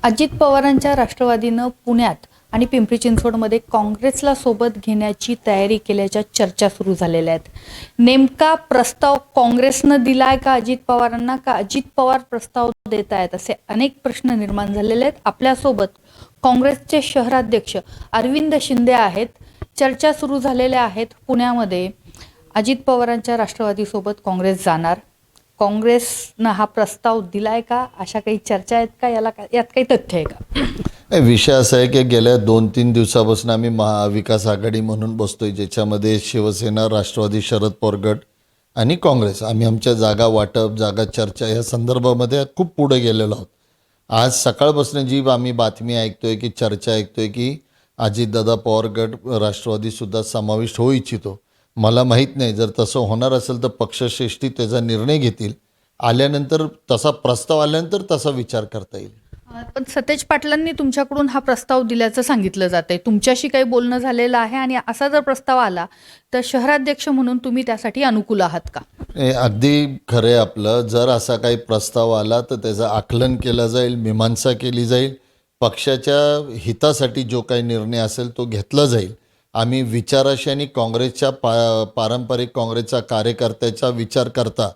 अजित पवारांच्या राष्ट्रवादीनं पुण्यात आणि पिंपरी चिंचवडमध्ये काँग्रेसला सोबत घेण्याची तयारी केल्याच्या चर्चा सुरू झालेल्या आहेत. नेमका प्रस्ताव काँग्रेसनं दिलाय का अजित पवारांना, का अजित पवार प्रस्ताव देत आहेत, असे अनेक प्रश्न निर्माण झालेले आहेत. आपल्यासोबत काँग्रेसचे शहराध्यक्ष अरविंद शिंदे आहेत. चर्चा सुरू झालेल्या आहेत. पुण्यामध्ये अजित पवारांच्या राष्ट्रवादीसोबत काँग्रेस जाणार, काँग्रेसनं हा प्रस्ताव दिलाय का, अशा काही चर्चा आहेत का, यात काही तथ्य आहे का? विषय असा आहे की गेल्या 2-3 दिवसापासून आम्ही महाविकास आघाडी म्हणून बसतोय, ज्याच्यामध्ये शिवसेना, राष्ट्रवादी, शरद पवार गट आणि काँग्रेस आम्ही आमच्या जागा वाटप, जागा चर्चा या संदर्भामध्ये खूप पुढे गेलेलो आहोत. आज सकाळपासून जी आम्ही बातमी ऐकतोय की चर्चा ऐकतोय की अजितदादा पवार गट राष्ट्रवादीसुद्धा समाविष्ट होऊ इच्छितो. मला माहीत नाही, जर तसं होणार असेल तर पक्षश्रेष्ठी त्याचा निर्णय घेतील. आल्यानंतर तसा प्रस्ताव आल्यानंतर तसा विचार करता येईल. पण सतेज पाटलांनी तुमच्याकडून हा प्रस्ताव दिल्याचं सांगितलं जातंय. तुमच्याशी काही बोलणं झालेलं आहे आणि असा जर प्रस्ताव आला तर शहराध्यक्ष म्हणून तुम्ही त्यासाठी अनुकूल आहात का? अगदी खरं आहे आपलं. जर असा काही प्रस्ताव आला तर त्याचं आकलन केलं जाईल, मीमांसा केली जाईल. पक्षाच्या हितासाठी जो काही निर्णय असेल तो घेतला जाईल. आम्ही विचाराशी आणि काँग्रेसच्या पारंपरिक काँग्रेसच्या कार्यकर्त्याचा विचार करता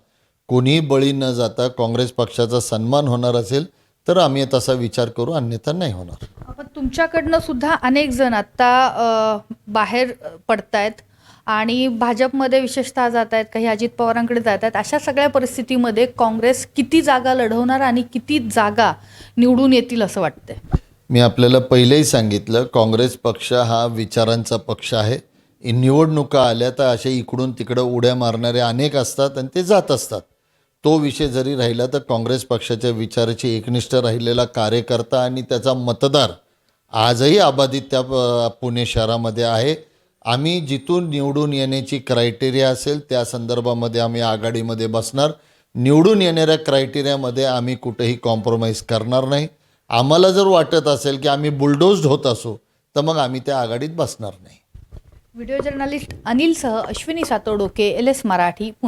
कोणीही बळी न जाता काँग्रेस पक्षाचा सन्मान होणार असेल तर आम्ही तसा विचार करू, अन्यथा नाही होणार. पण तुमच्याकडनं सुद्धा अनेक जण आता बाहेर पडतायत आणि भाजपमध्ये विशेषतः जात आहेत, काही अजित पवारांकडे जात आहेत. अशा सगळ्या परिस्थितीमध्ये काँग्रेस किती जागा लढवणार आणि किती जागा निवडून येतील असं वाटतंय? मी आपल्याला पहिलेही सांगितलं, काँग्रेस पक्ष हा विचारांचा पक्ष आहे. निवडणुका आल्या तर असे इकडून तिकडं उड्या मारणारे अनेक असतात आणि ते जात असतात. तो विषय जरी राहिला तर काँग्रेस पक्षाच्या विचाराची एकनिष्ठ राहिलेला कार्यकर्ता आणि त्याचा मतदार आजही अबाधित त्या पुणे शहरामध्ये आहे. आम्ही जिथून निवडून येण्याची क्रायटेरिया असेल त्या संदर्भामध्ये आम्ही आघाडीमध्ये बसणार. निवडून येणाऱ्या क्रायटेरियामध्ये आम्ही कुठेही कॉम्प्रोमाइज करणार नाही. आम्हाला जर वाटत असेल की आम्ही बुलडोज्ड होत असू तर मग आम्ही त्या आघाडीत बसणार नाही. व्हिडिओ जर्नलिस्ट अनिलसह अश्विनी सातोडोके, LS मराठी, पुणे.